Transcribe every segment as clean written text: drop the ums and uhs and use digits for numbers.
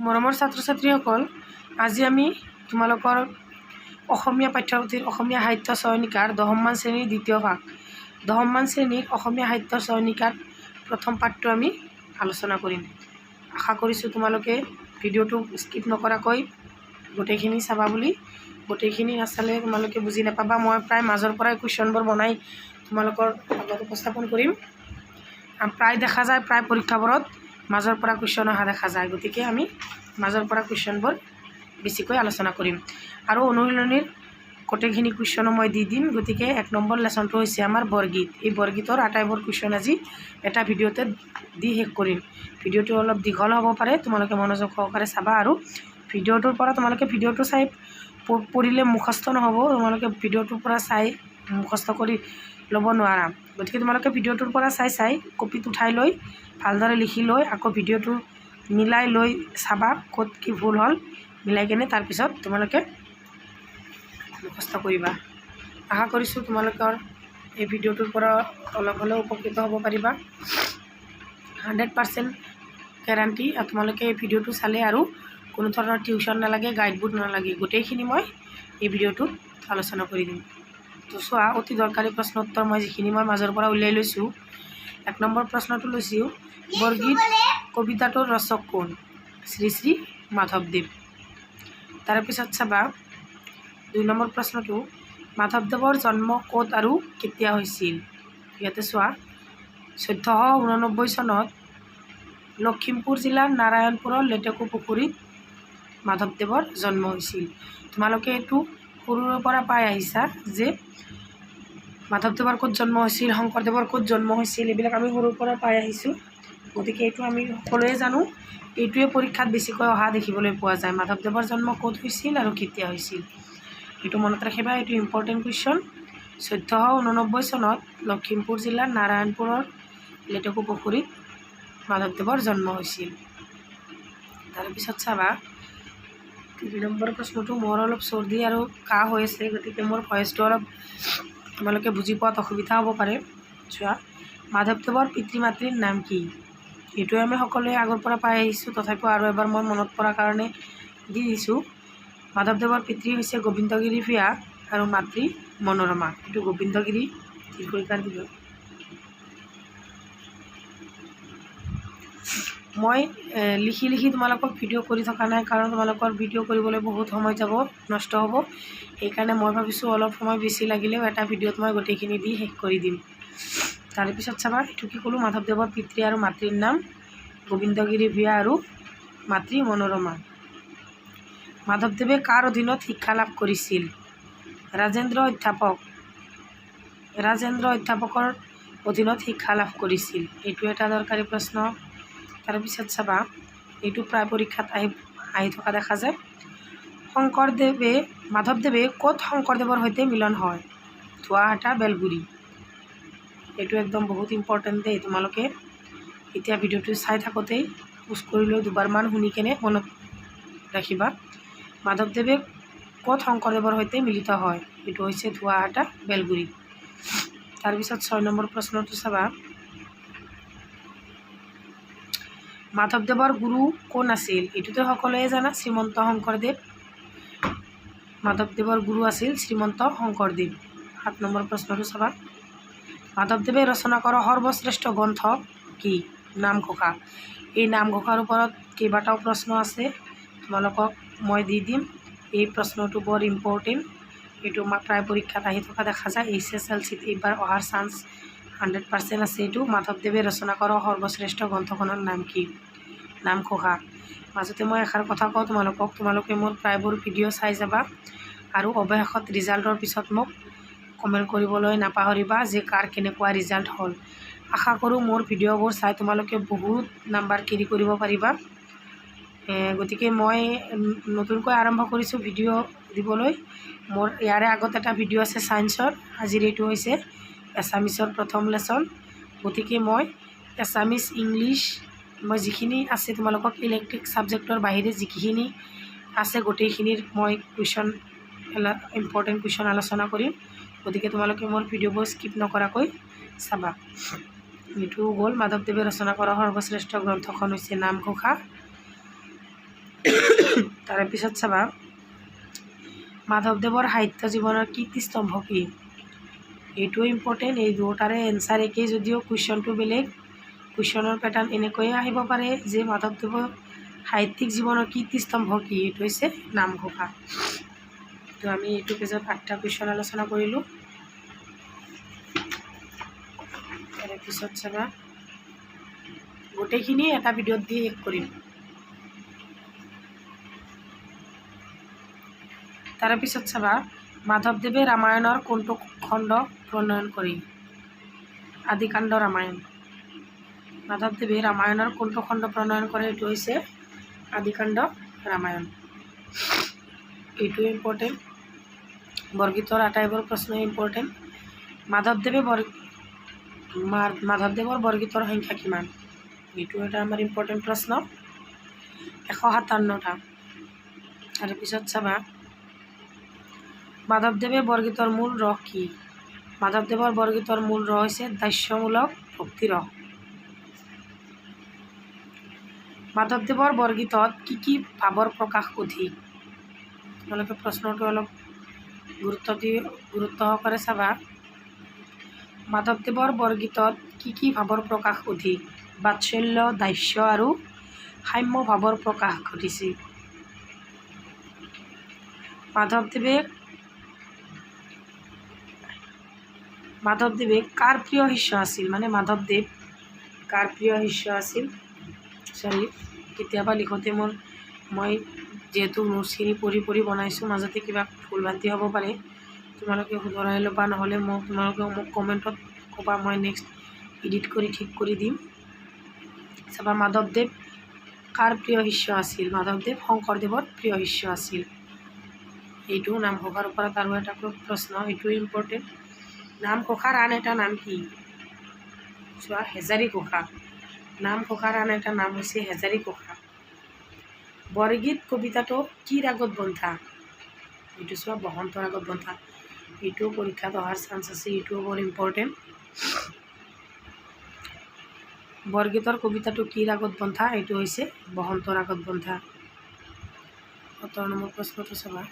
মৰমৰ ছাত্ৰ ছাত্ৰীসকল, আজি আমি তোমালোকৰ অসমীয়া পাঠ্যপুথিৰ অসমীয়া সাহিত্য চয়নিকাৰ 10মান শ্ৰেণীৰ দ্বিতীয় ভাগ 10মান শ্ৰেণীৰ অসমীয়া সাহিত্য চয়নিকাৰ প্ৰথম পাঠটো আমি আলোচনা কৰিম। আশা কৰিছোঁ তোমালোকে ভিডিঅ'টো স্কিপ নকৰাকৈ গোটেইখিনি চাবা বুলি। গোটেইখিনি নাচালে তোমালোকে বুজি নাপাবা। মই প্ৰায় মাজৰ পৰাই কুৱেশ্যনবোৰ বনাই তোমালোকৰ আগত উপস্থাপন কৰিম। প্ৰায় দেখা যায়, প্ৰায় পৰীক্ষাবোৰত মাজৰ পৰা কুৱেশ্যন অহা দেখা যায়। গতিকে আমি মাজৰ পৰা কুৱেশ্যনবোৰ বেছিকৈ আলোচনা কৰিম আৰু অনুশীলনীৰ গোটেইখিনি কুৱেশ্যনো মই দি দিম। গতিকে 1 নম্বৰ লেচনটো হৈছে আমাৰ বৰগীত। এই বৰগীতৰ আটাইবোৰ কুৱেশ্যন আজি এটা ভিডিঅ'তে দি শেষ কৰিম। ভিডিঅ'টো অলপ দীঘল হ'ব পাৰে, তোমালোকে মনোযোগ সহকাৰে চাবা আৰু ভিডিঅ'টোৰ পৰা তোমালোকে ভিডিঅ'টো চাই পঢ়িলে মুখস্থ নহ'ব। তোমালোকে ভিডিঅ'টোৰ পৰা চাই মুখস্থ কৰি ল'ব নোৱাৰা। গতিকে তোমালোকে ভিডিঅ'টোৰ পৰা চাই কপিত উঠাই লৈ ভালদৰে লিখি লৈ আকৌ ভিডিঅ'টো মিলাই লৈ চাবা ক'ত কি ভুল হ'ল, মিলাই কেনে তাৰপিছত তোমালোকে মুখস্থ কৰিবা। আশা কৰিছোঁ তোমালোকৰ এই ভিডিঅ'টোৰ পৰা অলপ হ'লেও উপকৃত হ'ব পাৰিবা। 100% গেৰাণ্টি তোমালোকে এই ভিডিঅ'টো চালে আৰু কোনো ধৰণৰ টিউশ্যন নালাগে, গাইডবুক নালাগে। গোটেইখিনি মই এই ভিডিঅ'টোত আলোচনা কৰি দিম। তো চোৱা, অতি দৰকাৰী প্ৰশ্ন উত্তৰ মই যিখিনি মই মাজৰ পৰা উলিয়াই লৈছোঁ। 1 নম্বৰ প্ৰশ্নটো লৈছোঁ, বৰগীত কবিতাটোৰ ৰচক কোন? শ্ৰী শ্ৰী মাধৱদেৱ। তাৰপিছত চাবা 2 নম্বৰ প্ৰশ্নটো, মাধৱদেৱৰ জন্ম ক'ত আৰু কেতিয়া হৈছিল? ইয়াতে চোৱা, 1489 চনত লখিমপুৰ জিলাৰ নাৰায়ণপুৰৰ লেটেকু পুখুৰীত মাধৱদেৱৰ জন্ম হৈছিল। তোমালোকে এইটো সৰুৰে পৰা পাই আহিছা যে মাধৱদেৱৰ ক'ত জন্ম হৈছিল, শংকৰদেৱৰ ক'ত জন্ম হৈছিল, এইবিলাক আমি সৰুৰ পৰা পাই আহিছোঁ। গতিকে এইটো আমি সকলোৱে জানো। এইটোৱে পৰীক্ষাত বেছিকৈ অহা দেখিবলৈ পোৱা যায়। মাধৱদেৱৰ জন্ম ক'ত হৈছিল আৰু কেতিয়া হৈছিল, এইটো মনত ৰাখিবা। এইটো ইম্পৰ্টেণ্ট কুৱেশ্যন। 1489 চনত লখিমপুৰ জিলাৰ নাৰায়ণপুৰৰ লেটেকু পুখুৰীত মাধৱদেৱৰ জন্ম হৈছিল। তাৰপিছত চাবা 3 নম্বৰ প্ৰশ্নটো, মোৰ অলপ চৰ্দি আৰু কাহ হৈ আছে, গতিকে মোৰ ভইচটো অলপ তোমালোকে বুজি পোৱাত অসুবিধা হ'ব পাৰে। চোৱা, মাধৱদেৱৰ পিতৃ মাতৃৰ নাম কি? এইটোৱে আমি সকলোৱে আগৰ পৰা পাই আহিছোঁ, তথাপিও আৰু এবাৰ মই মনত পৰাৰ কাৰণে দি দিছোঁ। মাধৱদেৱৰ পিতৃ হৈছে গোবিন্দগিৰি ভূঞা আৰু মাতৃ মনোৰমা। এইটো গোবিন্দগিৰি দীৰ্ঘইকাৰ দিব। মই লিখি তোমালোকক ভিডিঅ' কৰি থকা নাই, কাৰণ তোমালোকৰ ভিডিঅ' কৰিবলৈ বহুত সময় যাব, নষ্ট হ'ব। সেইকাৰণে মই ভাবিছোঁ অলপ সময় বেছি লাগিলেও এটা ভিডিঅ'ত মই গোটেইখিনি দি শেষ কৰি দিম। তাৰপিছত চাবা, এইটো কি ক'লোঁ, মাধৱদেৱৰ পিতৃ আৰু মাতৃৰ নাম গোবিন্দগিৰি ভূঞা আৰু মাতৃ মনোৰমা। মাধৱদেৱে কাৰ অধীনত শিক্ষা লাভ কৰিছিল? ৰাজেন্দ্ৰ অধ্যাপকৰ অধীনত শিক্ষা লাভ কৰিছিল। এইটো এটা দৰকাৰী প্ৰশ্ন। তাৰপিছত চাবা, এইটো প্ৰায় পৰীক্ষাত আহি থকা দেখা যায়। মাধৱদেৱে ক'ত শংকৰদেৱৰ সৈতে মিলন হয়? ধোৱাহাটা, বেলগুৰি। এইটো একদম বহুত ইম্পৰ্টেণ্ট দেই। তোমালোকে এতিয়া ভিডিঅ'টো চাই থাকোঁতেই পোষ্ট কৰি লৈ দুবাৰমান শুনি কেনে মনত ৰাখিবা। মাধৱদেৱে ক'ত শংকৰদেৱৰ সৈতে মিলিত হয়? এইটো হৈছে ধোৱাহাটা, বেলগুৰি। তাৰপিছত 6 নম্বৰ প্ৰশ্নটো চাবা, মাধৱদেৱৰ গুৰু কোন আছিল? এইটোতো সকলোৱে জানা, শ্ৰীমন্ত শংকৰদেৱ। মাধৱদেৱৰ গুৰু আছিল শ্ৰীমন্ত শংকৰদেৱ। 7 নম্বৰ প্ৰশ্নটো চাবা, মাধৱদেৱে ৰচনা কৰা সৰ্বশ্ৰেষ্ঠ গ্ৰন্থ কি? নামঘোষা। এই নামঘোষাৰ ওপৰত কেইবাটাও প্ৰশ্ন আছে, তোমালোকক মই দি দিম। এই প্ৰশ্নটো বৰ ইম্পৰ্টেণ্ট। এইটো প্ৰায় পৰীক্ষাত আহি থকা দেখা যায়। HSLCত এইবাৰ অহাৰ চান্স 100% আছে। এইটো মাধৱদেৱে ৰচনা কৰা সৰ্বশ্ৰেষ্ঠ গ্ৰন্থখনৰ নাম কি? নামঘোষা। মাজতে মই এষাৰ কথা কওঁ তোমালোকে মোৰ প্ৰায়বোৰ ভিডিঅ' চাই যাবা আৰু অৱশেষত ৰিজাল্টৰ পিছত মোক কমেণ্ট কৰিবলৈ নাপাহৰিবা যে কাৰ কেনেকুৱা ৰিজাল্ট হ'ল। আশা কৰোঁ মোৰ ভিডিঅ'বোৰ চাই তোমালোকে বহুত নাম্বাৰ কেৰি কৰিব পাৰিবা। গতিকে মই নতুনকৈ আৰম্ভ কৰিছোঁ ভিডিঅ' দিবলৈ। মোৰ ইয়াৰে আগত এটা ভিডিঅ' আছে ছায়েন্সৰ, আজিৰ এইটো হৈছে এছামিছৰ প্ৰথম লেচন। গতিকে মই এছামিছ, ইংলিছ, মই যিখিনি আছে তোমালোকক ইলেক্ট্ৰিক ছাবজেক্টৰ বাহিৰে যিখিনি আছে গোটেইখিনিৰ মই ইম্পৰ্টেণ্ট কুৱেশ্যন আলোচনা কৰিম। গতিকে তোমালোকে মোৰ ভিডিঅ'বোৰ স্কিপ নকৰাকৈ চাবা। এইটো গ'ল, মাধৱদেৱে ৰচনা কৰা সৰ্বশ্ৰেষ্ঠ গ্ৰন্থখন হৈছে নামঘোষা। তাৰে পিছত চাবা মাধৱদেৱৰ সাহিত্য জীৱনৰ কীৰ্তিস্তম্ভ কি? এইটো ইম্পৰ্টেণ্ট। এই দুটাৰে এনচাৰ একেই যদিও কুৱেশ্যনটো বেলেগ। কুৱেশ্যনৰ পেটাৰ্ণ এনেকৈয়ে আহিব পাৰে যে মাধৱদেৱৰ সাহিত্যিক জীৱনৰ কীৰ্তিস্তম্ভ কি? এইটো হৈছে নামঘোষা। তো আমি এইটো পেজত 8টা কুৱেশ্যন আলোচনা কৰিলোঁ। তাৰপিছত চাবা গোটেইখিনি এটা ভিডিঅ'ত দি শেষ কৰিম। তাৰপিছত চাবা মাধৱদেৱে ৰামায়ণৰ কোনটো খণ্ড প্ৰণয়ন কৰি? আদিকাণ্ড ৰামায়ণ। মাধৱদেৱে ৰামায়ণৰ কোনটো খণ্ড প্ৰণয়ন কৰে? এইটো হৈছে আদিকাণ্ড ৰামায়ণ। এইটো ইম্পৰ্টেণ্ট। বৰগীতৰ আটাইবোৰ প্ৰশ্ন ইম্পৰ্টেণ্ট। মাধৱদেৱৰ বৰগীতৰ সংখ্যা কিমান? এইটো এটা আমাৰ ইম্পৰ্টেণ্ট প্ৰশ্ন। 157টা। তাৰপিছত চাবা মাধৱদেৱে বৰগীতৰ মূল ৰস কি? মাধৱদেৱৰ বৰগীতৰ মূল ৰস হৈছে দাস্যমূলক ভক্তিৰস। মাধৱদেৱৰ বৰগীতত কি ভাৱৰ প্ৰকাশ অধিক? তোমালোকে প্ৰশ্নটো অলপ গুৰুত্ব সহকাৰে চাবা। মাধৱদেৱৰ বৰগীতত কি ভাৱৰ প্ৰকাশ অধিক? বাৎসল্য, দাস্য আৰু সাম্য ভাৱৰ প্ৰকাশ ঘটিছিল। মাধৱদেৱে কাৰ প্ৰিয় শিষ্য আছিল? মানে মাধৱদেৱ কাৰ প্ৰিয় শিষ্য আছিল? কেতিয়াবা লিখোঁতে মই যিহেতু নোটছখিনি পঢ়ি বনাইছোঁ, মাজতে কিবা ভুল ভ্ৰান্তি হ'ব পাৰে। তোমালোকে শুধৰাই ল'বা, নহ'লে তোমালোকে মোক কমেণ্টত ক'বা, মই নেক্সট এডিট কৰি ঠিক কৰি দিম। চাবা মাধৱদেৱ কাৰ প্ৰিয় শিষ্য আছিল? মাধৱদেৱ শংকৰদেৱৰ প্ৰিয় শিষ্য আছিল। এইটো নামঘোষাৰ ওপৰত আৰু এটা প্ৰশ্ন, এইটো ইম্পৰ্টেণ্ট। নামঘোষাৰ আন এটা নাম কি? চোৱা হেজাৰী ঘোষা। নামঘোষাৰ আন এটা নাম হৈছে হেজাৰী ঘোষা। বৰগীত কবিতাটো কি ৰাগত বন্ধা? এইটো চোৱা বসন্ত ৰাগত বন্ধা। এইটো পৰীক্ষাত অহাৰ চান্স আছে, এইটোও বৰ ইম্পৰ্টেণ্ট। বৰগীতৰ কবিতাটো কি ৰাগত বন্ধা? এইটো হৈছে বসন্ত ৰাগত বন্ধা। 17 নম্বৰ প্ৰশ্নটো চাবা।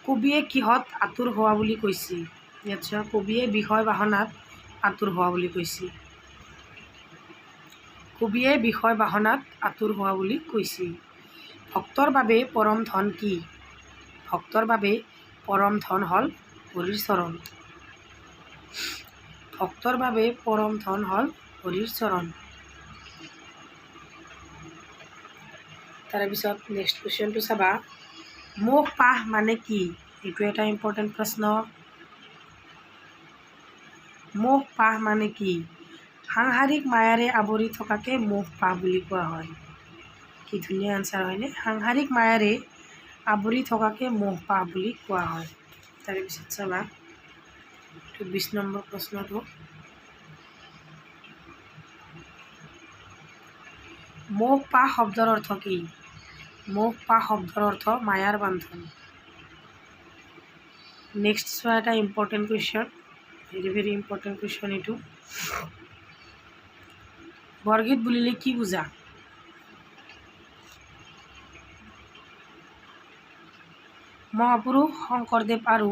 কবিয়ে কিহত আতুৰ হোৱা বুলি কৈছিল? ইয়াত চোৱা কবিয়ে বিষয় বাসনাত আতুৰ হোৱা বুলি কৈছিল। কবিয়ে বিষয় বাসনাত আতুৰ হোৱা বুলি কৈছিল। ভক্তৰ বাবে পৰম ধন কি? ভক্তৰ বাবে পৰম ধন হ'ল হৰিৰ চৰণ। ভক্তৰ বাবে পৰম ধন হ'ল হৰিৰ চৰণ। তাৰপিছত নেক্সট কুৱেশ্যনটো চাবা। মোহ পাহ মানে কি? এইটো এটা ইম্পৰ্টেণ্ট প্ৰশ্ন। মোহ পাহ মানে কি? সাংসাৰিক মায়াৰে আৱৰি থকাকে মোহ পাহ বুলি কোৱা হয়। কি ধুনীয়া আনচাৰ হয়নে? সাংসাৰিক মায়াৰে আৱৰি থকাকে মোহ পাহ বুলি কোৱা হয়। তাৰপিছত চাবা 20 নম্বৰ প্ৰশ্নটো। মোহ পাহ শব্দৰ অৰ্থ কি? মোহ পাহ শব্দৰ অৰ্থ মায়াৰ বান্ধন। নেক্সট চোৱা এটা important question, very important question এইটো। বৰগীত বুলিলে কি বুজা? মহাপুৰুষ শংকৰদেৱ আৰু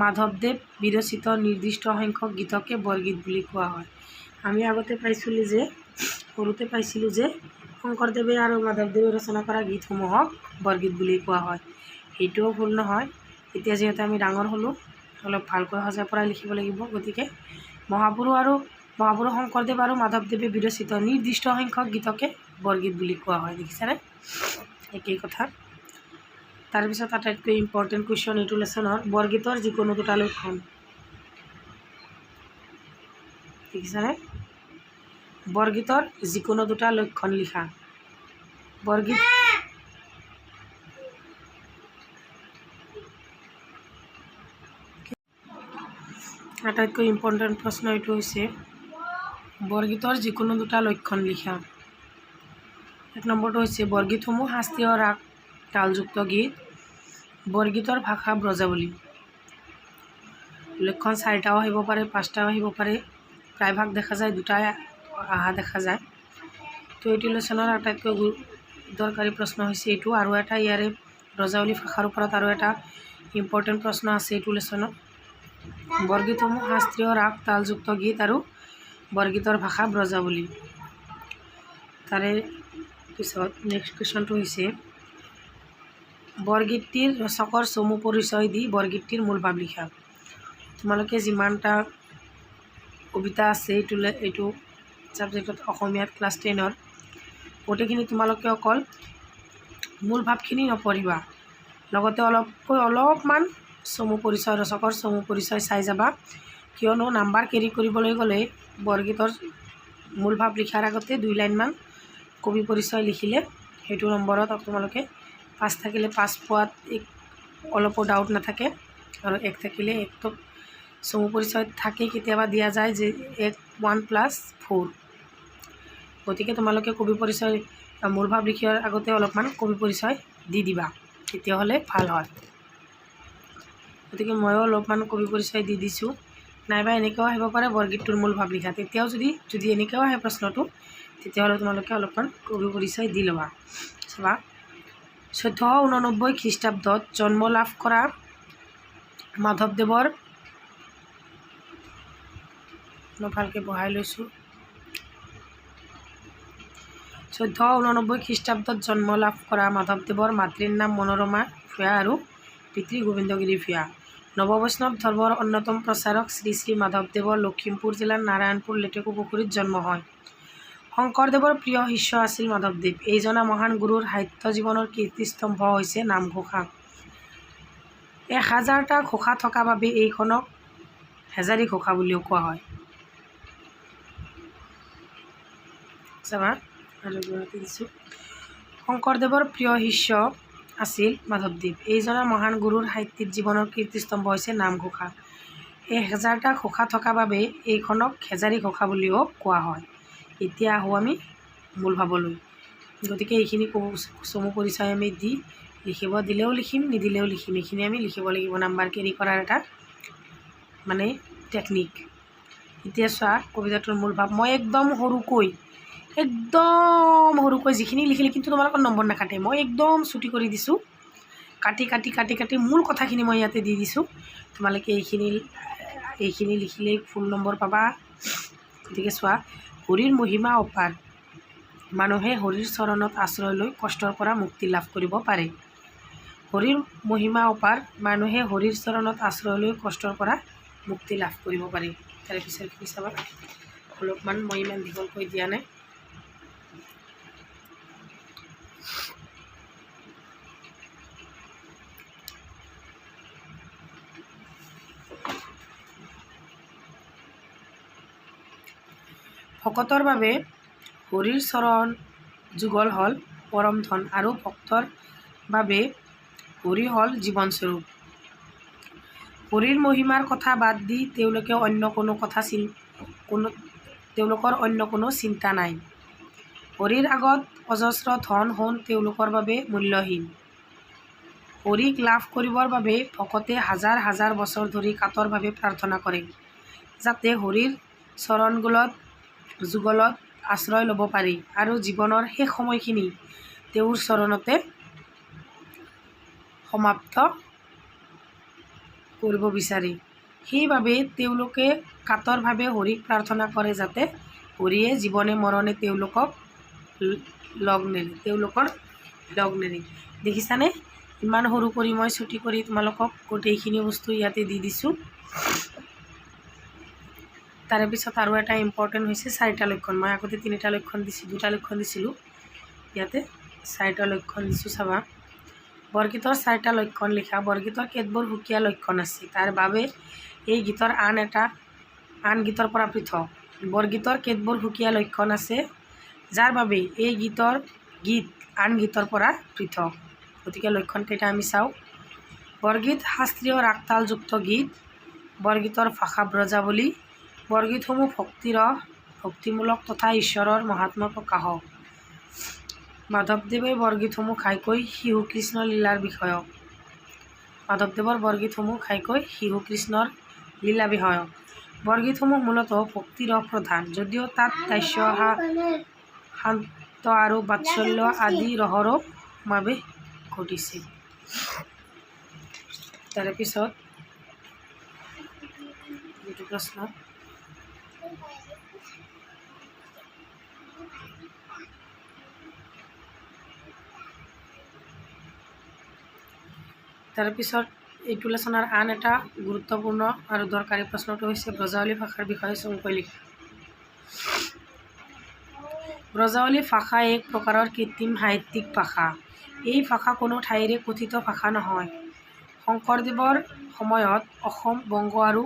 মাধৱদেৱ বিৰচিত নিৰ্দিষ্ট সংখ্যক গীতকে বৰগীত বুলি কোৱা হয়। আমি আগতে সৰুতে পাইছিলোঁ যে শংকৰদেৱে আৰু মাধৱদেৱে ৰচনা কৰা গীতসমূহক বৰগীত বুলি কোৱা হয়। সেইটোও ভুল নহয়। এতিয়া যিহেতু আমি ডাঙৰ হ'লোঁ, অলপ ভালকৈ সজাই পৰাই লিখিব লাগিব। গতিকে মহাপুৰুষ শংকৰদেৱ আৰু মাধৱদেৱে বিৰচিত নিৰ্দিষ্ট সংখ্যক গীতকে বৰগীত বুলি কোৱা হয়। দেখিছানে? একেই কথা। তাৰপিছত আটাইতকৈ ইম্পৰ্টেণ্ট কুৱেশ্যন এইটো লেচনৰ, বৰগীতৰ যিকোনো দুটা লক্ষণ। দেখিছানে? বৰগীতৰ যিকোনো দুটা লক্ষণ লিখা। বৰগীত আটাইতকৈ ইম্পৰ্টেণ্ট প্ৰশ্ন এইটো হৈছে বৰগীতৰ যিকোনো দুটা লক্ষণ লিখা। 1 নম্বৰটো হৈছে বৰগীতসমূহ শাস্ত্ৰীয় ৰাগ তালযুক্ত গীত। বৰগীতৰ ভাষা ব্ৰজাৱলী। লক্ষণ 4টাও আহিব পাৰে, 5টাও আহিব পাৰে। প্ৰায়ভাগ দেখা যায় 2টাই অহা দেখা যায়। তো এইটো লেচনৰ আটাইতকৈ দৰকাৰী প্ৰশ্ন হৈছে এইটো। আৰু এটা ইয়াৰে ব্ৰজাৱলী ভাষাৰ ওপৰত আৰু এটা ইম্পৰ্টেণ্ট প্ৰশ্ন আছে এইটো লেচনত। বৰগীতসমূহ শাস্ত্ৰীয় ৰাগ তালযুক্ত গীত আৰু বৰগীতৰ ভাষা ব্ৰজাৱলী। তাৰে পিছত নেক্সট কুৱেশ্যনটো হৈছে বৰগীতটিৰ ৰচকৰ চমু পৰিচয় দি বৰগীতটিৰ মূল ভাৱ লিখা। তোমালোকে যিমানটা কবিতা আছে এইটো ছাবজেক্টত অসমীয়াত ক্লাছ 10ৰ গোটেইখিনি তোমালোকে অকল মূল ভাৱখিনি নপঢ়িবা, লগতে অলপমান চমু পৰিচয় ৰচকৰ চমু পৰিচয় চাই যাবা, কিয়নো নাম্বাৰ কেৰি কৰিবলৈ গ'লে বৰগীতৰ মূল ভাৱ লিখাৰ আগতে 2 লাইনমান কবি পৰিচয় লিখিলে সেইটো নম্বৰত তোমালোকে 5 থাকিলে 5 পোৱাত অলপো ডাউট নাথাকে। আৰু 1 থাকিলে 1টো চমু পৰিচয় থাকে, কেতিয়াবা দিয়া যায় যে 1 + 4। গতিকে তোমালোকে কবি পৰিচয় মূল ভাৱ লিখাৰ আগতে অলপমান কবি পৰিচয় দি দিবা, তেতিয়াহ'লে ভাল হয়। গতিকে ময়ো অলপমান কবি পৰিচয় দি দিছোঁ। নাইবা এনেকৈও আহিব পাৰে বৰগীতটোৰ মূল ভাৱ লিখা, তেতিয়াও যদি এনেকৈও আহে প্ৰশ্নটো তেতিয়াহ'লে তোমালোকে অলপমান কবি পৰিচয় দি ল'বা। চাবা 1489 খ্ৰীষ্টাব্দত জন্ম লাভ কৰা মাধৱদেৱৰ, মই ভালকৈ বহাই লৈছোঁ, 1489 খ্ৰীষ্টাব্দত জন্ম লাভ কৰা মাধৱদেৱৰ মাতৃৰ নাম মনোৰমা ভূঞা আৰু পিতৃ গোবিন্দগিৰি ভূঞা। নৱবৈষ্ণৱ ধৰ্মৰ অন্যতম প্ৰচাৰক শ্ৰী শ্ৰী মাধৱদেৱৰ লখিমপুৰ জিলাৰ নাৰায়ণপুৰ লেটেকুপুখুৰীত জন্ম হয়। শংকৰদেৱৰ প্ৰিয় শিষ্য আছিল মাধৱদেৱ। এইজনা মহান গুৰুৰ সাহিত্য জীৱনৰ কীৰ্তিস্তম্ভ হৈছে নামঘোষা। 1000টা ঘোষা থকা বাবে এইখনক হেজাৰী ঘোষা বুলিও কোৱা হয়। চাবা আৰু দিছোঁ, শংকৰদেৱৰ প্ৰিয় শিষ্য আছিল মাধৱদেৱ। এইজনা মহান গুৰুৰ সাহিত্যিক জীৱনৰ কীৰ্তিস্তম্ভ হৈছে নামঘোষা। 1000টা ঘোষা থকা বাবে এইখনক হেজাৰী ঘোষা বুলিও কোৱা হয়। এতিয়া আহোঁ আমি মূল ভাৱলৈ। গতিকে এইখিনি চমু পৰিচয় আমি দি লিখিব দিলেও লিখিম, নিদিলেও লিখিম, এইখিনি আমি লিখিব লাগিব, নাম্বাৰ কেৰি কৰাৰ এটা মানে টেকনিক। এতিয়া চোৱা কবিতাটোৰ মূল ভাৱ। মই একদম সৰুকৈ যিখিনি লিখিলে কিন্তু তোমালোকৰ নম্বৰ নাকাটে, মই একদম চুটি কৰি দিছোঁ, কাটি মূল কথাখিনি মই ইয়াতে দি দিছোঁ। তোমালোকে এইখিনি লিখিলেই ফুল নম্বৰ পাবা। গতিকে চোৱা, হৰিৰ মহিমা অপাৰ, মানুহে হৰিৰ চৰণত আশ্ৰয় লৈ কষ্টৰ পৰা মুক্তি লাভ কৰিব পাৰে। হৰিৰ মহিমা অপাৰ, মানুহে হৰিৰ চৰণত আশ্ৰয় লৈ কষ্টৰ পৰা মুক্তি লাভ কৰিব পাৰে। তাৰে পিছৰখিনি চাবা, অলপমান মই ইমান দীঘলকৈ দিয়া নাই। ভকতৰ বাবে হৰিৰ চৰণ যুগল হ'ল পৰম ধন, আৰু ভক্তৰ বাবে হৰি হ'ল জীৱনস্বৰূপ। হৰিৰ মহিমাৰ কথা বাদ দি তেওঁলোকৰ অন্য কোনো চিন্তা নাই। হৰিৰ আগত অজস্ৰ ধন সোণ তেওঁলোকৰ বাবে মূল্যহীন। হৰিক লাভ কৰিবৰ বাবে ভকতে হাজাৰ হাজাৰ বছৰ ধৰি কাতৰভাৱে প্ৰাৰ্থনা কৰে, যাতে হৰিৰ যুগলত আশ্ৰয় ল'ব পাৰি আৰু জীৱনৰ শেষ সময়খিনি তেওঁৰ চৰণতে সমাপ্ত কৰিব বিচাৰে। সেইবাবে তেওঁলোকে কাতৰভাৱে হৰিক প্ৰাৰ্থনা কৰে, যাতে হৰিয়ে জীৱনে মৰণে তেওঁলোকৰ লগ নেৰে। দেখিছানে, ইমান সৰু কৰি মই ছুটি কৰি তোমালোকক গোটেইখিনি বস্তু ইয়াতে দি দিছোঁ। তাৰে পিছত আৰু এটা ইম্পৰ্টেণ্ট হৈছে 4টা লক্ষণ। মই আগতে 3টা লক্ষণ দিছোঁ, 2টা লক্ষণ দিছিলোঁ, ইয়াতে 4টা লক্ষণ দিছোঁ। চাবা, বৰগীতৰ 4টা লক্ষণ লিখা। বৰগীতৰ কেতবোৰ সুকীয়া লক্ষণ আছে, তাৰ বাবে এই গীতৰ আন গীতৰ পৰা পৃথক। বৰগীতৰ কেতবোৰ সুকীয়া লক্ষণ আছে, যাৰ বাবে এই গীত আন গীতৰ পৰা পৃথক। গতিকে লক্ষণ কেইটা আমি চাওঁ। বৰগীত শাস্ত্ৰীয় ৰাগ তালযুক্ত গীত। বৰগীতৰ ভাষা ব্ৰজাৱলী। বৰগীতসমূহ ভক্তিমূলক তথা ঈশ্বৰৰ মহাত্মা প্ৰকাশক। মাধৱদেৱে বৰগীতসমূহ ঘাইকৈ শিশু কৃষ্ণ লীলাৰ বিষয়ক। মাধৱদেৱৰ বৰগীতসমূহ ঘাইকৈ শিশু কৃষ্ণৰ লীলা বিষয়ক। বৰগীতসমূহ মূলতঃ ভক্তিৰস প্ৰধান, যদিও তাত দাস্য শান্ত আৰু বাৎসল্য আদি ৰহৰৰ বাবে ঘটিছে। তাৰে পিছত এইটো প্ৰশ্ন তাৰপিছত এইটো লেচনৰ আন এটা গুৰুত্বপূৰ্ণ আৰু দৰকাৰী প্ৰশ্নটো হৈছে ব্ৰজাৱলী ভাষাৰ বিষয়ে চমুকৈ লিখা। ব্ৰজাৱলী ভাষা এক প্ৰকাৰৰ কৃত্ৰিম সাহিত্যিক ভাষা। এই ভাষা কোনো ঠাইৰে কথিত ভাষা নহয়। শংকৰদেৱৰ সময়ত অসম, বংগ আৰু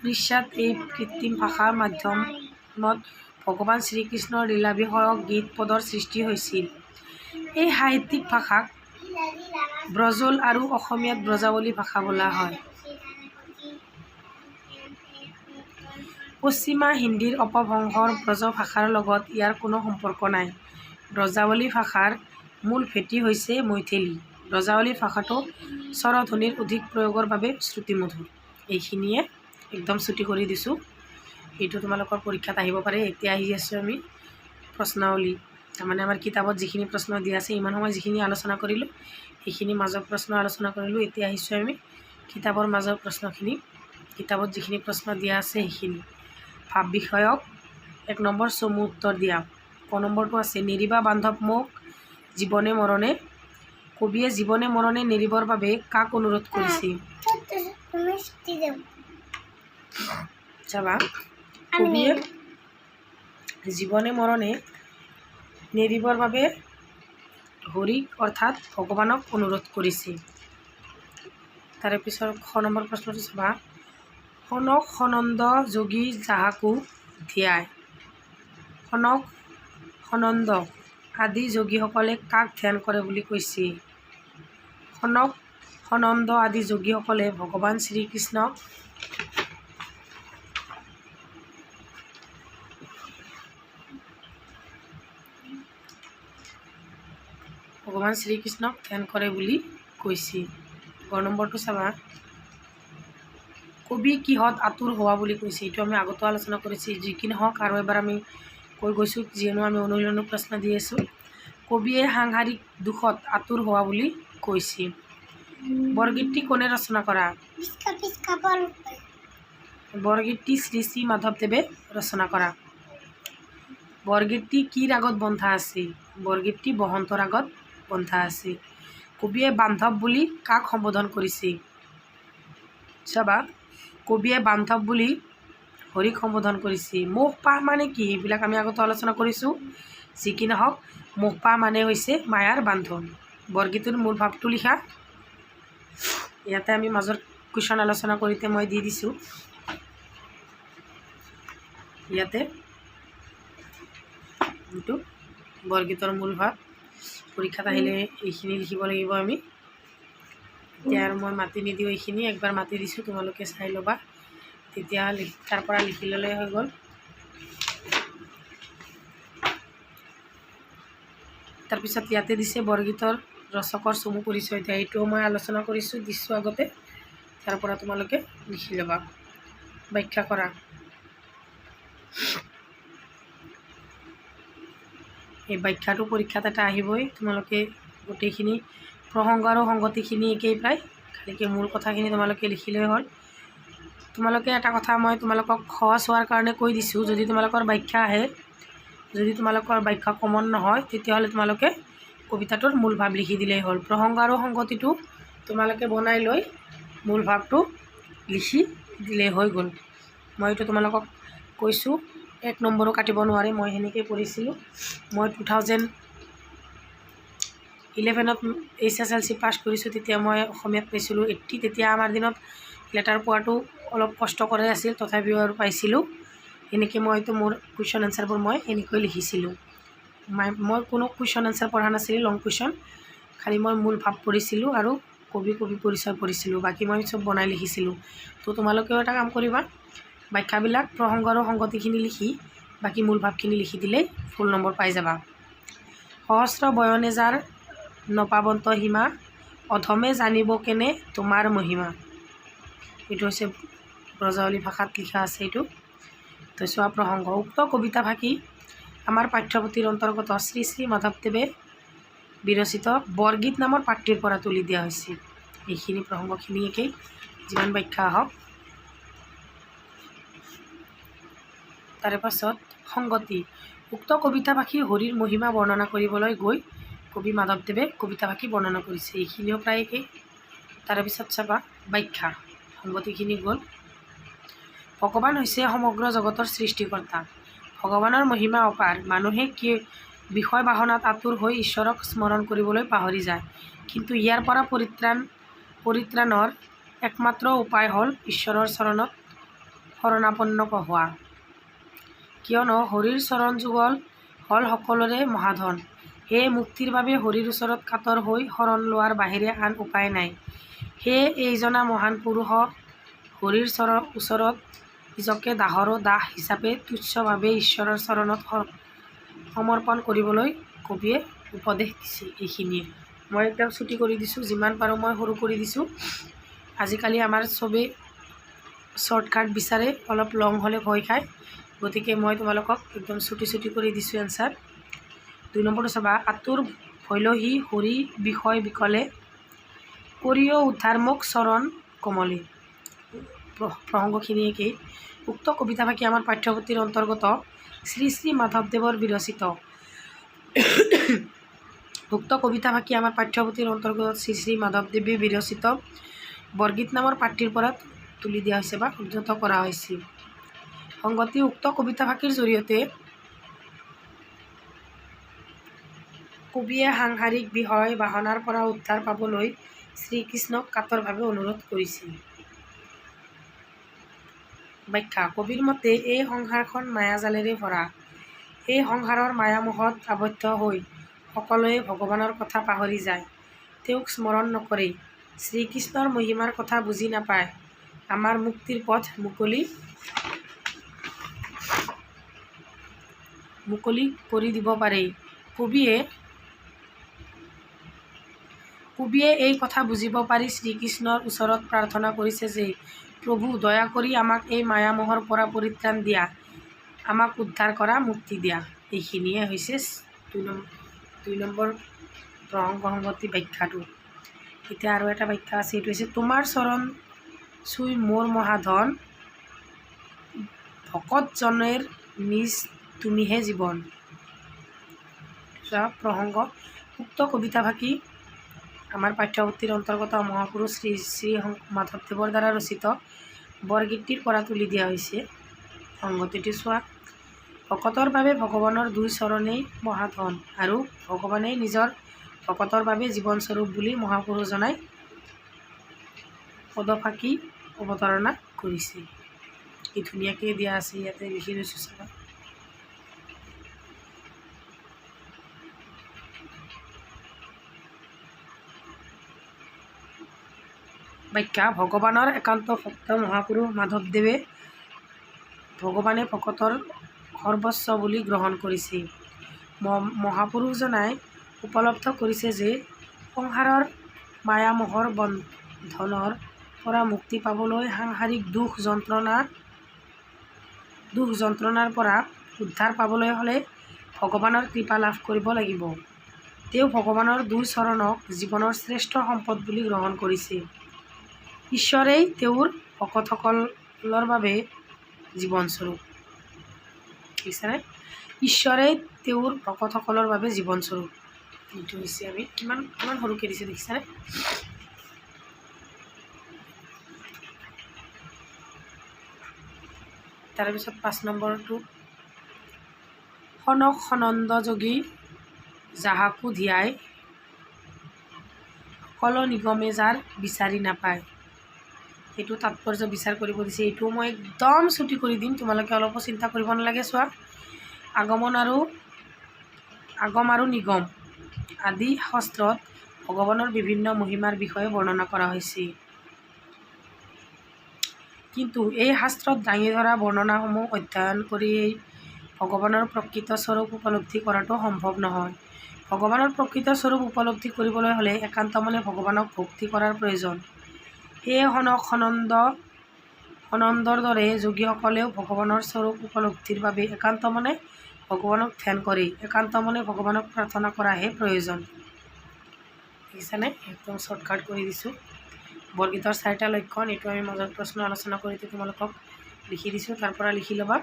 উৰিষ্যাত এই কৃত্ৰিম ভাষাৰ মাধ্যমত ভগৱান শ্ৰীকৃষ্ণৰ লীলা বিষয়ক গীত পদৰ সৃষ্টি হৈছিল। এই সাহিত্যিক ভাষাক ব্ৰজল আৰু অসমীয়াত ব্ৰজাৱলী ভাষা বোলা হয়। পশ্চিমা হিন্দীৰ অপভ্ৰংশৰ ব্ৰজ ভাষাৰ লগত ইয়াৰ কোনো সম্পৰ্ক নাই। ব্ৰজাৱলী ভাষাৰ মূল ভেটি হৈছে মৈথিলী। ব্ৰজাৱলী ভাষাটো স্বৰধ্বনিৰ অধিক প্ৰয়োগৰ বাবে শ্ৰুতিমধুৰ। এইখিনিয়ে একদম ছুটি কৰি দিছোঁ। এইটো তোমালোকৰ পৰীক্ষাত আহিব পাৰে। এতিয়া আহি আছোঁ আমি প্ৰশ্নাৱলী, তাৰমানে আমাৰ কিতাপত যিখিনি প্ৰশ্ন দিয়া আছে, ইমান সময় যিখিনি আলোচনা কৰিলোঁ সেইখিনি মাজৰ প্ৰশ্ন আলোচনা কৰিলোঁ। এতিয়া আহিছোঁ আমি কিতাপৰ মাজৰ প্ৰশ্নখিনি। কিতাপত যিখিনি প্ৰশ্ন দিয়া আছে সেইখিনি। ভাৱ বিষয়ক 1 নম্বৰ চমু উত্তৰ দিয়া। ক নম্বৰটো আছে নেৰিবা বান্ধৱ মোক জীৱনে মৰণে। কবিয়ে জীৱনে মৰণে নেৰিবৰ বাবে কাক অনুৰোধ কৰিছিল? চাবা, কবিয়ে জীৱনে মৰণে নেৰিবৰ বাবে হৰিক অৰ্থাৎ ভগৱানক অনুৰোধ কৰিছিল। তাৰে পিছৰ খ নম্বৰ প্ৰশ্নটো চাবা, সনক সনন্দ যোগী যাহাকো ধ্যায়। সনক সনন্দ আদি যোগীসকলে কাক ধ্যান কৰে বুলি কৈছে? সনক সনন্দ আদি যোগীসকলে ভগৱান শ্ৰীকৃষ্ণক ধ্যান কৰে বুলি কৈছে। গ নম্বৰটো চাবা, কবি কিহত আতুৰ হোৱা বুলি কৈছে? এইটো আমি আগতো আলোচনা কৰিছোঁ। যি কি নহওক আৰু এবাৰ আমি কৈ গৈছোঁ, যিহেতু আমি অনুশীলনৰ প্ৰশ্ন দি আছোঁ। কবিয়ে সাংসাৰিক দুখত আতুৰ হোৱা বুলি কৈছে। বৰগীতটি কোনে ৰচনা কৰা? বৰগীতটি শ্ৰী শ্ৰী মাধৱদেৱে ৰচনা কৰা। বৰগীতটি কি ৰাগত বন্ধা আছে? বৰগীতটি বসন্ত ৰাগত বন্ধা আছে। কবিয়ে বান্ধৱ বুলি কাক সম্বোধন কৰিছে? চাবা, কবিয়ে বান্ধৱ বুলি হৰিক সম্বোধন কৰিছে। মোহ পাহ মানে কি? এইবিলাক আমি আগতে আলোচনা কৰিছোঁ। যি কি নহওক, মোহ পাহ মানে হৈছে মায়াৰ বান্ধন। বৰগীতৰ মূল ভাৱটো লিখা। ইয়াতে আমি মাজৰ কুৱেশ্যন আলোচনা কৰোঁতে মই দি দিছোঁ। ইয়াতে এইটো বৰগীতৰ মূল ভাৱ। পৰীক্ষাত আহিলে এইখিনি লিখিব লাগিব আমি। এতিয়া আৰু মই মাতি নিদিওঁ, এইখিনি একবাৰ মাতি দিছোঁ, তোমালোকে চাই ল'বা। তেতিয়া তাৰ পৰা লিখি ল'লে হৈ গ'ল। তাৰপিছত ইয়াতে দিছে বৰগীতৰ ৰচকৰ চমু পৰিচয় দিয়া। এইটোও মই আলোচনা দিছোঁ আগতে। তাৰ পৰা তোমালোকে লিখি ল'বা, ব্যাখ্যা কৰা। এই ব্যাখ্যাটো পৰীক্ষাত এটা আহিবই। তোমালোকে গোটেইখিনি প্ৰসংগ আৰু সংগতিখিনি একেই প্ৰায়, খালিকৈ মূল কথাখিনি তোমালোকে লিখিলেই হ'ল। তোমালোকে এটা কথা মই তোমালোকক সহজ হোৱাৰ কাৰণে কৈ দিছোঁ। যদি তোমালোকৰ ব্যাখ্যা আহে, যদি তোমালোকৰ ব্যাখ্যা কমন নহয়, তেতিয়াহ'লে তোমালোকে কবিতাটোৰ মূল ভাৱ লিখি দিলেই হ'ল। প্ৰসংগ আৰু সংগতিটো তোমালোকে বনাই লৈ মূল ভাৱটো লিখি দিলেই হৈ গ'ল। মই এইটো তোমালোকক কৈছোঁ। 1 নম্বৰো কাটিব নোৱাৰে, মই সেনেকৈ কৰিছিলোঁ। মই 2011ত HSLC পাছ কৰিছোঁ। তেতিয়া মই অসমীয়াত পাইছিলোঁ 80। তেতিয়া আমাৰ দিনত লেটাৰ পোৱাটো অলপ কষ্টকৰে আছিল, তথাপিও আৰু পাইছিলোঁ। এনেকৈ মইতো মোৰ কুৱেশ্যন এনচাৰবোৰ মই এনেকৈ লিখিছিলোঁ। মই কোনো কুৱেশ্যন এনচাৰ পঢ়া নাছিলোঁ, লং কুৱেশ্যন। খালি মই মূল ভাৱ পঢ়িছিলোঁ আৰু কবি পৰিচয় পঢ়িছিলোঁ। বাকী মই চব বনাই লিখিছিলোঁ। তো তোমালোকেও এটা কাম কৰিবা, ব্যাখ্যাবিলাক প্ৰসংগ আৰু সংগতিখিনি লিখি বাকী মূল ভাৱখিনি লিখি দিলেই ফুল নম্বৰ পাই যাবা। সহস্ৰ বয়নে যাৰ নপাবন্ত সীমা, অধমে জানিব কেনে তোমাৰ মহিমা। এইটো হৈছে ব্ৰজাৱলী ভাষাত লিখা আছে। এইটো তো চোৱা, প্ৰসংগ উক্ত কবিতা ভাষী আমাৰ পাঠ্যপুথিৰ অন্তৰ্গত শ্ৰী শ্ৰী মাধৱদেৱে বিৰচিত বৰগীত নামৰ পাঠটিৰ পৰা তুলি দিয়া হৈছে। এইখিনি প্ৰসংগখিনি একেই, যিমান ব্যাখ্যা আহক। তাৰে পাছত সংগতি। উক্ত কবিতাভাষী হৰিৰ মহিমা বৰ্ণনা কৰিবলৈ গৈ কবি মাধৱদেৱে কবিতাভাষী বৰ্ণনা কৰিছে। এইখিনিও প্ৰায় একেই। তাৰে পিছত চাবা ব্যাখ্যা। সংগতিখিনি গ'ল। ভগৱান হৈছে সমগ্ৰ জগতৰ সৃষ্টিকৰ্তা। ভগৱানৰ মহিমা অপাৰ। মানুহে কি বিষয় বাসনাত আতুৰ হৈ ঈশ্বৰক স্মৰণ কৰিবলৈ পাহৰি যায়। কিন্তু ইয়াৰ পৰা পৰিত্ৰাণৰ একমাত্ৰ উপায় হ'ল ঈশ্বৰৰ চৰণত শৰণাপন্ন হোৱা। কিয়নো হৰিৰ চৰণ যুগল হ'ল সকলোৰে মহাধন। সেয়ে মুক্তিৰ বাবে হৰিৰ ওচৰত কাতৰ হৈ শৰণ লোৱাৰ বাহিৰে আন উপায় নাই। সেয়ে এইজনা মহান পুৰুষক হৰিৰ ওচৰত নিজকে দাসৰো দাস হিচাপে তুচ্ছভাৱে ঈশ্বৰৰ চৰণত সমৰ্পণ কৰিবলৈ কবিয়ে উপদেশ দিছে। এইখিনিয়ে মই একদম ছুটি কৰি দিছোঁ, যিমান পাৰোঁ মই সৰু কৰি দিছোঁ। আজিকালি আমাৰ চবেই শ্বৰ্টকাট বিচাৰে, অলপ লং হ'লে ভয় খায়, গতিকে মই তোমালোকক একদম ছুটি কৰি দিছোঁ এনচাৰ। 2 নম্বৰটো চাবা। আতুৰ ভৈলহি হৰি বিষয় বিকলে কৰিও উদ্ধাৰ মোক চৰণ কমলে। প্ৰসংগখিনি একেই। উক্ত কবিতাভাষী আমাৰ পাঠ্যপুথিৰ অন্তৰ্গত শ্ৰী শ্ৰী মাধৱদেৱৰ বিৰচিত উক্ত কবিতাভাষী আমাৰ পাঠ্যপুথিৰ অন্তৰ্গত শ্ৰী শ্ৰী মাধৱদেৱে বিৰচিত বৰগীত নামৰ পাঠটিৰ পৰা তুলি দিয়া হৈছে বা উদ্ধৃত কৰা হৈছে। সংগতি। উক্ত কবিতাভাষীৰ জৰিয়তে কবিয়ে সাংসাৰিক বিষয় বাসনাৰ পৰা উদ্ধাৰ পাবলৈ শ্ৰীকৃষ্ণক কাতৰভাৱে অনুৰোধ কৰিছিল। ব্যাখ্যা। কবিৰ মতে এই সংসাৰখন মায়াজালেৰে ভৰা। এই সংসাৰৰ মায়ামোহত আবদ্ধ হৈ সকলোৱে ভগৱানৰ কথা পাহৰি যায়, তেওঁক স্মৰণ নকৰে, শ্ৰীকৃষ্ণৰ মহিমাৰ কথা বুজি নাপায়। আমাৰ মুক্তিৰ পথ মুকলি কৰি দিব পাৰে। কবিয়ে এই কথা বুজিব পাৰি শ্ৰীকৃষ্ণৰ ওচৰত প্ৰাৰ্থনা কৰিছে যে, প্ৰভু দয়া কৰি আমাক এই মায়ামোহৰ পৰা পৰিত্ৰাণ দিয়া, আমাক উদ্ধাৰ কৰা, মুক্তি দিয়া। এইখিনিয়ে হৈছে 2 নম্বৰ সংগতি ব্যাখ্যাটো। এতিয়া আৰু এটা ব্যাখ্যা আছে, এইটো হৈছে তোমাৰ চৰণ চুই মোৰ মহাধন, ভকতজনেৰ নিজ তুমিহে জীৱন। প্ৰসংগ। উক্ত কবিতাভাষী আমাৰ পাঠ্যপুথিৰ অন্তৰ্গত মহাপুৰুষ শ্ৰী শ্ৰী মাধৱদেৱৰ দ্বাৰা ৰচিত বৰগীতটিৰ পৰা তুলি দিয়া হৈছে। সংগতিটো চোৱা। ভকতৰ বাবে ভগৱানৰ 2 চৰণেই মহাধন আৰু ভগৱানেই নিজৰ ভকতৰ বাবে জীৱনস্বৰূপ বুলি মহাপুৰুষজনাই পদফাকি অৱতাৰণা কৰিছে। কি ধুনীয়াকৈ দিয়া আছে, ইয়াতে লিখি লৈছোঁ চাবা। ব্যাখ্যা। ভগৱানৰ একান্ত ভক্ত মহাপুৰুষ মাধৱদেৱে ভগৱানে ভকতৰ সৰ্বস্ব বুলি গ্ৰহণ কৰিছে। মহাপুৰুষজনাই উপলব্ধ কৰিছে যে সংসাৰৰ মায়ামোহৰ বন্ধনৰ পৰা মুক্তি পাবলৈ সাংসাৰিক দুখ যন্ত্ৰণাৰ পৰা উদ্ধাৰ পাবলৈ হ'লে ভগৱানৰ কৃপা লাভ কৰিব লাগিব। তেওঁ ভগৱানৰ 2 চৰণক জীৱনৰ শ্ৰেষ্ঠ সম্পদ বুলি গ্ৰহণ কৰিছে। ঈশ্বৰেই তেওঁৰ ভকতসকলৰ বাবে জীৱনস্বৰূপ। বুজিছানে? ঈশ্বৰেই তেওঁৰ ভকতসকলৰ বাবে জীৱনস্বৰূপ। এইটো হৈছে আমি কিমান সৰুকৈ দিছে দেখিছানে? তাৰপিছত 5 নম্বৰটো। সনক সনন্দ যোগী যাহাকো ধিয়াই, সকলো নিগমে যাৰ বিচাৰি নাপায়। সেইটো তাৎপৰ্য বিচাৰ কৰিব দিছে। এইটো মই একদম ছুটি কৰি দিম, তোমালোকে অলপো চিন্তা কৰিব নালাগে। চোৱা। আগম আৰু নিগম আদি শাস্ত্ৰত ভগৱানৰ বিভিন্ন মহিমাৰ বিষয়ে বৰ্ণনা কৰা হৈছে। কিন্তু এই শাস্ত্ৰত দাঙি ধৰা বৰ্ণনাসমূহ অধ্যয়ন কৰিয়েই ভগৱানৰ প্ৰকৃত স্বৰূপ উপলব্ধি কৰাটো সম্ভৱ নহয়। ভগৱানৰ প্ৰকৃত স্বৰূপ উপলব্ধি কৰিবলৈ হ'লে একান্ত মনে ভগৱানক ভক্তি কৰাৰ প্ৰয়োজন। সেয়ে সনক সনন্দৰ দৰে যোগীসকলেও ভগৱানৰ স্বৰূপ উপলব্ধিৰ বাবে একান্ত মনে ভগৱানক ধ্যান কৰি একান্ত মনে ভগৱানক প্ৰাৰ্থনা কৰাহে প্ৰয়োজন। দেখিছানে, একদম শ্বৰ্টকাট কৰি দিছোঁ। বৰগীতৰ 4টা লক্ষণ, এইটো আমি মাজত প্ৰশ্ন আলোচনা কৰি তোমালোকক লিখি দিছোঁ, তাৰ পৰা লিখি ল'বা।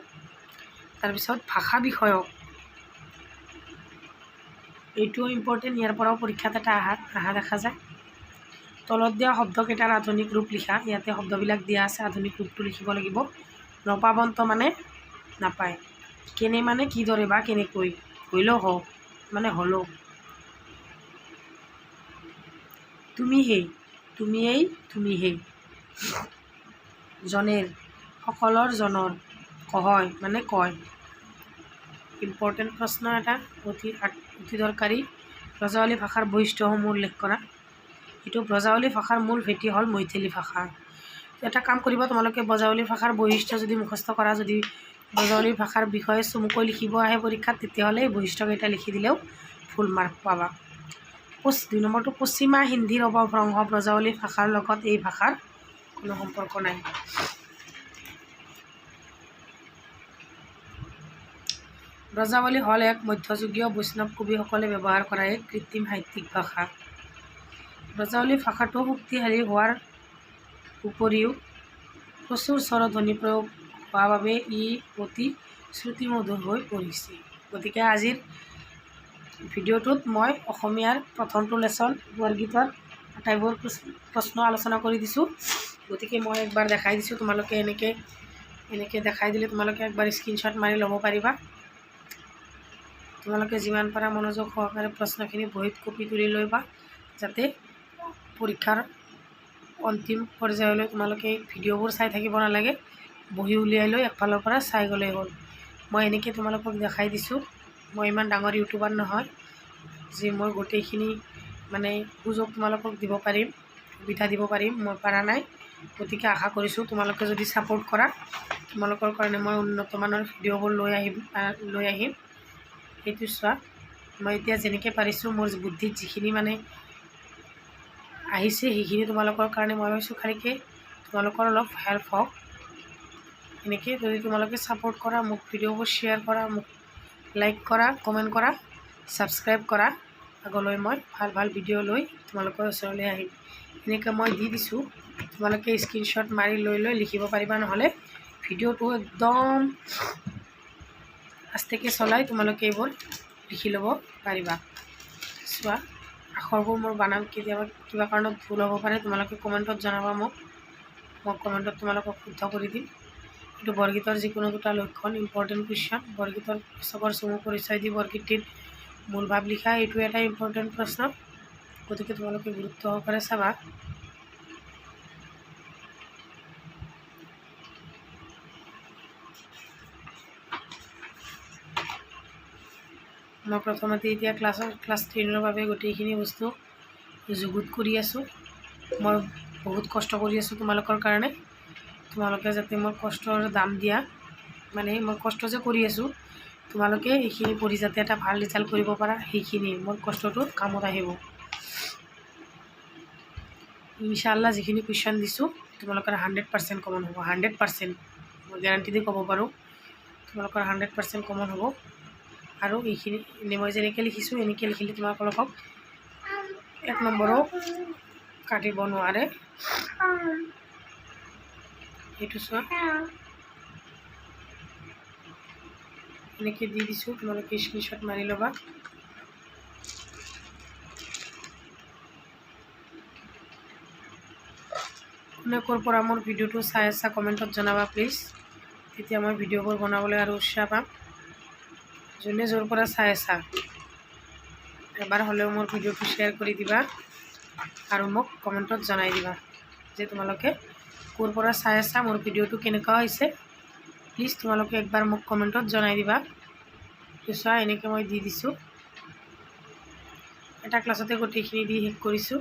তাৰপিছত ভাষা বিষয়ক, এইটোও ইম্পৰ্টেণ্ট, ইয়াৰ পৰাও পৰীক্ষাত এটা অহা দেখা যায়। তলত দিয়া শব্দকেইটাৰ আধুনিক ৰূপ লিখা, ইয়াতে শব্দবিলাক দিয়া আছে, আধুনিক ৰূপটো লিখিব লাগিব। নপাবন্ত মানে নাপায়, কেনে মানে কিদৰে বা কেনেকৈ, হইলেও হওক মানে হ'লেও, তুমি সেই, তুমিয়েই তুমি সেই, জনের, সকলৰ জনৰ, কহয় মানে কয়। ইম্পৰ্টেণ্ট প্ৰশ্ন এটা, অতি দৰকাৰী। ব্ৰজাৱলী ভাষাৰ বৈশিষ্ট্যসমূহ উল্লেখ কৰা। এইটো ব্ৰজাৱলী ভাষাৰ মূল ভেটি হ'ল মৈথিলী ভাষা। এটা কাম কৰিব তোমালোকে, ব্ৰজাৱলী ভাষাৰ বৈশিষ্ট্য যদি মুখস্থ কৰা, যদি ব্ৰজাৱলী ভাষাৰ বিষয়ে চমুকৈ লিখিব আহে পৰীক্ষাত, তেতিয়াহ'লে এই বৈশিষ্ট্যকেইটা লিখি দিলেও ফুল মাৰ্ক পাবা। 2 নম্বৰটো, পশ্চিমা হিন্দীৰ অপভ্ৰংশ, ব্ৰজাৱলী ভাষাৰ লগত এই ভাষাৰ কোনো সম্পৰ্ক নাই। ব্ৰজাৱলী হ'ল এক মধ্যযুগীয় বৈষ্ণৱ কবিসকলে ব্যৱহাৰ কৰা এক কৃত্ৰিম সাহিত্যিক ভাষা। ব্ৰজাৱলী ভাষাটো শক্তিশালী হোৱাৰ উপৰিও প্ৰচুৰ স্বৰধ্বনি প্ৰয়োগ হোৱা বাবে ই অতি শ্ৰুতিমধুৰ হৈ পৰিছে। গতিকে আজিৰ ভিডিঅ'টোত মই অসমীয়াৰ প্ৰথমটো লেচন বৰগীতৰ আটাইবোৰ প্ৰশ্ন আলোচনা কৰি দিছোঁ। গতিকে মই একবাৰ দেখাই দিছোঁ, তোমালোকে এনেকৈ দেখাই দিলে তোমালোকে একবাৰ স্ক্ৰীনশ্বট মাৰি ল'ব পাৰিবা। তোমালোকে যিমান পাৰা মনোযোগ সহকাৰে প্ৰশ্নখিনি বহীত কপি তুলি লৈবা, যাতে পৰীক্ষাৰ অন্তিম পৰ্যায়লৈ তোমালোকে ভিডিঅ'বোৰ চাই থাকিব নালাগে, বহি উলিয়াই লৈ একফালৰ পৰা চাই গ'লেই হ'ল। মই এনেকৈ তোমালোকক দেখাই দিছোঁ। মই ইমান ডাঙৰ ইউটিউবাৰ নহয় যে মই গোটেইখিনি মানে সুযোগ তোমালোকক দিব পাৰিম, সুবিধা দিব পাৰিম, মই পৰা নাই। গতিকে আশা কৰিছোঁ তোমালোকে যদি ছাপোৰ্ট কৰা, তোমালোকৰ কাৰণে মই উন্নতমানৰ ভিডিঅ'বোৰ লৈ আহিম। সেইটো চোৱা, মই এতিয়া যেনেকৈ পাৰিছোঁ, মোৰ বুদ্ধিত যিখিনি মানে আহিছে সেইখিনি তোমালোকৰ কাৰণে মই ভাবিছোঁ খালীকৈ তোমালোকৰ অলপ হেল্প হওক। এনেকৈ যদি তোমালোকে ছাপোৰ্ট কৰা, মোক ভিডিঅ'বোৰ শ্বেয়াৰ কৰা, মোক লাইক কৰা, কমেণ্ট কৰা, ছাবস্ক্ৰাইব কৰা, আগলৈ মই ভাল ভাল ভিডিঅ' লৈ তোমালোকৰ ওচৰলৈ আহিম। এনেকৈ মই দি দিছোঁ, তোমালোকে স্ক্ৰীনশ্বট মাৰি লৈ লিখিব পাৰিবা, নহ'লে ভিডিঅ'টো একদম আস্তেকৈ চলাই তোমালোকে এইবোৰ লিখি ল'ব পাৰিবা। চোৱা, আখৰবোৰ মোৰ বানান কেতিয়াবা কিবা কাৰণত ভুল হ'ব পাৰে, তোমালোকে কমেণ্টত জনাবা মোক, মই কমেণ্টত তোমালোকক শুদ্ধ কৰি দিম। এইটো বৰগীতৰ যিকোনো 2টা লক্ষণ, ইম্পৰ্টেণ্ট কুৱেশ্যন। বৰগীতৰ চবৰ চমু পৰিচয় দি বৰগীতটিৰ মূল ভাৱ লিখা, এইটো এটা ইম্পৰ্টেণ্ট প্ৰশ্ন। গতিকে তোমালোকে গুৰুত্ব সহকাৰে চাবা। মই প্ৰথমতে এতিয়া ক্লাছ 10ৰ বাবে গোটেইখিনি বস্তু যুগুত কৰি আছোঁ। মই বহুত কষ্ট কৰি আছোঁ তোমালোকৰ কাৰণে, তোমালোকে যাতে মোৰ কষ্টৰ দাম দিয়া, মানে মই কষ্ট যে কৰি আছোঁ, তোমালোকে এইখিনি পঢ়ি যাতে এটা ভাল ৰিজাল্ট কৰিব পাৰা, সেইখিনি মোৰ কষ্টটো কামত আহিব। ইনশাআল্লাহ যিখিনি কুৱেশ্যন দিছোঁ তোমালোকৰ 100% কমন হ'ব, 100% মই গেৰাণ্টি দি ক'ব পাৰোঁ, তোমালোকৰ 100% কমন হ'ব। আৰু এইখিনি মই যেনেকৈ লিখিছোঁ এনেকৈ লিখিলে তোমালোকক 1 নম্বৰো কাটিব নোৱাৰে। এইটো চোৱা, এনেকৈ দি দিছোঁ, তোমালোকে স্ক্ৰীনশ্বট মাৰি ল'বা। কোনে ক'ৰ পৰা মোৰ ভিডিঅ'টো চাই আছা কমেণ্টত জনাবা প্লিজ, তেতিয়া মই ভিডিঅ'বোৰ বনাবলৈ আৰু উৎসাহ পাম। যোনে য'ৰ পৰা চাই আছা, এবাৰ হ'লেও মোৰ ভিডিঅ'টো শ্বেয়াৰ কৰি দিবা আৰু মোক কমেণ্টত জনাই দিবা যে তোমালোকে ক'ৰ পৰা চাই আছা, মোৰ ভিডিঅ'টো কেনেকুৱা হৈছে। প্লিজ তোমালোকে একবাৰ মোক কমেণ্টত জনাই দিবা। চোৱা, এনেকৈ মই দি দিছোঁ, এটা ক্লাছতে গোটেইখিনি দি শেষ কৰিছোঁ।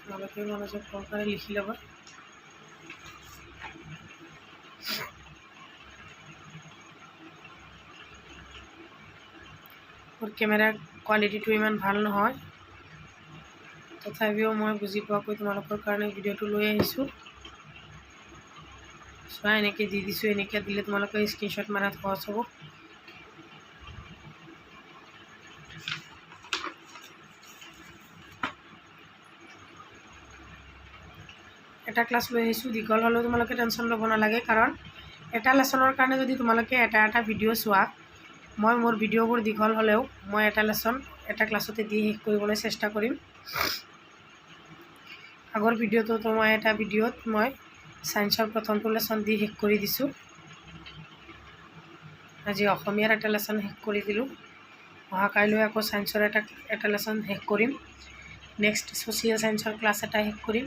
তোমালোকে মনোযোগ সহকাৰে লিখি ল'বা। মোৰ কেমেৰাৰ কোৱালিটিটো ইমান ভাল নহয়, তথাপিও মই বুজি পোৱাকৈ তোমালোকৰ কাৰণে ভিডিঅ'টো লৈ আহিছোঁ। চোৱা, এনেকৈ দি দিছোঁ, এনেকৈ দিলে তোমালোকে স্ক্ৰীনশ্বট মাৰাত সহজ হ'ব। এটা ক্লাছ লৈ আহিছোঁ, দীঘল হ'লেও তোমালোকে টেনশ্যন ল'ব নালাগে, কাৰণ এটা লেচনৰ কাৰণে যদি তোমালোকে এটা ভিডিঅ' চোৱা, মই মোৰ ভিডিঅ'বোৰ দীঘল হ'লেও মই এটা লেচন এটা ক্লাছতে দি শেষ কৰিবলৈ চেষ্টা কৰিম। আগৰ ভিডিঅ'টোতো মই এটা ভিডিঅ'ত মই ছায়েন্সৰ প্ৰথমটো লেচন দি শেষ কৰি দিছোঁ। আজি অসমীয়াৰ এটা লেচন শেষ কৰি দিলোঁ। অহা কাইলৈ আকৌ ছায়েন্সৰ এটা লেচন শেষ কৰিম। নেক্সট ছ'চিয়েল ছায়েন্সৰ ক্লাছ এটা শেষ কৰিম।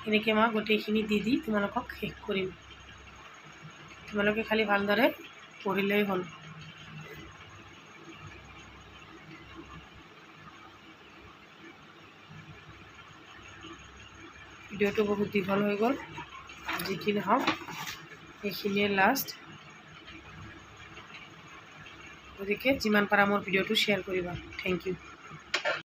এনেকৈ মই গোটেইখিনি দি তোমালোকক শেষ কৰিম। তোমালোকে খালি ভালদৰে পঢ়িলেই হ'ল। ভিডিঅ'টো বহুত দীঘল হৈ গ'ল, যি কি নহওক এইখিনিয়ে লাষ্ট। গতিকে যিমান পাৰা মোৰ ভিডিঅ'টো শ্বেয়াৰ কৰিবা। Thank U.